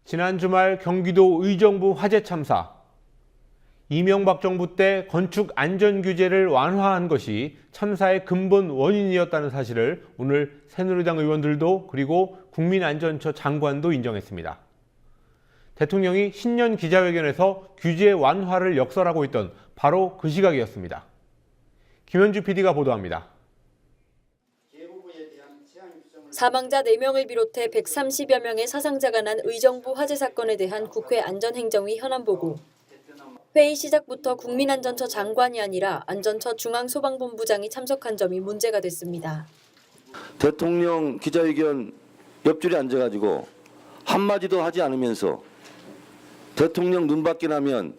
지난 주말 경기도 의정부 화재 참사. 이명박 정부 때 건축 안전 규제를 완화한 것이 참사의 근본 원인이었다는 사실을 오늘 새누리당 의원들도 그리고 국민안전처 장관도 인정했습니다. 대통령이 신년 기자회견에서 규제 완화를 역설하고 있던 바로 그 시각이었습니다. 김현주 PD가 보도합니다. 사망자 4명을 비롯해 130여 명의 사상자가 난 의정부 화재 사건에 대한 국회 안전행정위 현안보고. 회의 시작부터 국민안전처 장관이 아니라 안전처 중앙소방본부장이 참석한 점이 문제가 됐습니다. 대통령 기자회견 옆줄에 앉아가지고 한마디도 하지 않으면서 대통령 눈밖에 나면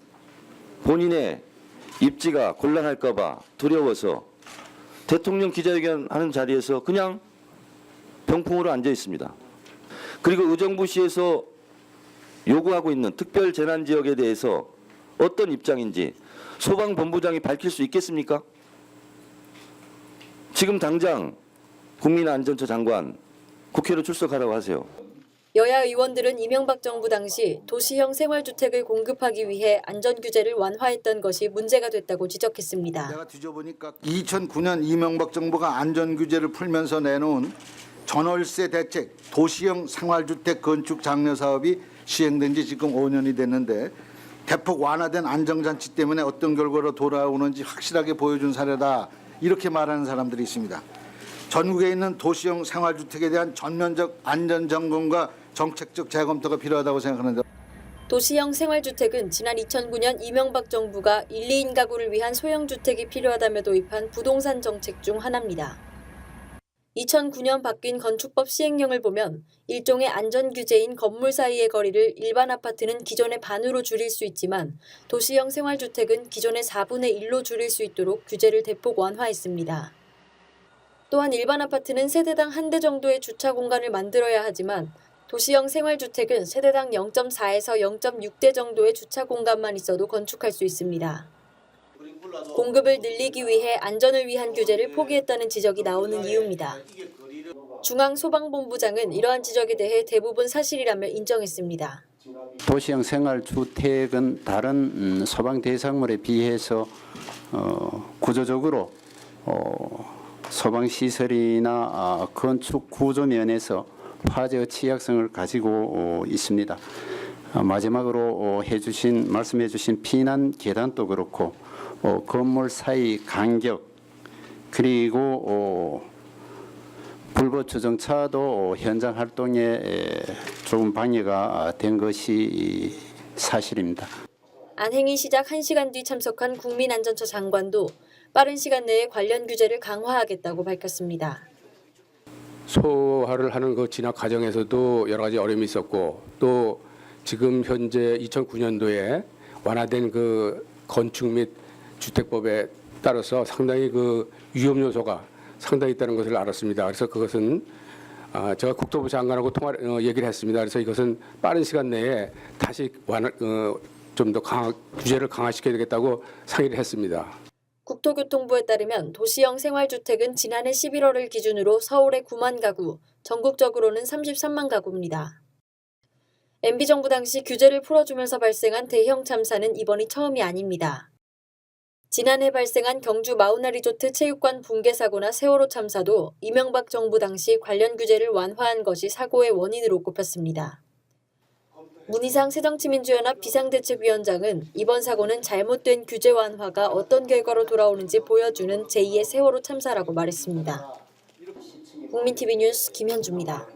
본인의 입지가 곤란할까 봐 두려워서 대통령 기자회견 하는 자리에서 그냥 병풍으로 앉아 있습니다. 그리고 의정부시에서 요구하고 있는 특별 재난 지역에 대해서 어떤 입장인지 소방본부장이 밝힐 수 있겠습니까? 지금 당장 국민안전처 장관 국회로 출석하라고 하세요. 여야 의원들은 이명박 정부 당시 도시형 생활주택을 공급하기 위해 안전규제를 완화했던 것이 문제가 됐다고 지적했습니다. 내가 뒤져보니까 2009년 이명박 정부가 안전규제를 풀면서 내놓은 전월세 대책 도시형 생활주택 건축 장려 사업이 시행된 지 지금 5년이 됐는데 대폭 완화된 안전장치 때문에 어떤 결과로 돌아오는지 확실하게 보여준 사례다, 이렇게 말하는 사람들이 있습니다. 전국에 있는 도시형 생활주택에 대한 전면적 안전점검과 정책적 재검토가 필요하다고 생각하는데, 도시형 생활주택은 지난 2009년 이명박 정부가 1, 2인 가구를 위한 소형주택이 필요하다며 도입한 부동산 정책 중 하나입니다. 2009년 바뀐 건축법 시행령을 보면 일종의 안전규제인 건물 사이의 거리를 일반 아파트는 기존의 반으로 줄일 수 있지만 도시형 생활주택은 기존의 4분의 1로 줄일 수 있도록 규제를 대폭 완화했습니다. 또한 일반 아파트는 세대당 1대 정도의 주차 공간을 만들어야 하지만 도시형 생활주택은 세대당 0.4에서 0.6대 정도의 주차 공간만 있어도 건축할 수 있습니다. 공급을 늘리기 위해 안전을 위한 규제를 포기했다는 지적이 나오는 이유입니다. 중앙소방본부장은 이러한 지적에 대해 대부분 사실이라며 인정했습니다. 도시형 생활주택은 다른 소방 대상물에 비해서 구조적으로 소방시설이나 건축 구조 면에서 화재의 취약성을 가지고 있습니다. 마지막으로 말씀해 주신 피난 계단도 그렇고 건물 사이 간격, 그리고 불법 주정차도 현장 활동에 조금 방해가 된 것이 사실입니다. 안행이 시작 1시간 뒤 참석한 국민안전처 장관도 빠른 시간 내에 관련 규제를 강화하겠다고 밝혔습니다. 소화를 하는 그 진학 과정에서도 여러 가지 어려움이 있었고, 또 지금 현재 2009년도에 완화된 그 건축 및 주택법에 따라서 상당히 그 위험 요소가 상당히 있다는 것을 알았습니다. 그래서 그것은 제가 국토부 장관하고 얘기를 했습니다. 그래서 이것은 빠른 시간 내에 다시 좀 더 규제를 강화시켜야 되겠다고 상의를 했습니다. 국토교통부에 따르면 도시형 생활주택은 지난해 11월을 기준으로 서울에 9만 가구, 전국적으로는 33만 가구입니다. MB정부 당시 규제를 풀어주면서 발생한 대형 참사는 이번이 처음이 아닙니다. 지난해 발생한 경주 마우나 리조트 체육관 붕괴 사고나 세월호 참사도 이명박 정부 당시 관련 규제를 완화한 것이 사고의 원인으로 꼽혔습니다. 문희상 새정치민주연합 비상대책위원장은 이번 사고는 잘못된 규제 완화가 어떤 결과로 돌아오는지 보여주는 제2의 세월호 참사라고 말했습니다. 국민TV 뉴스 김현주입니다.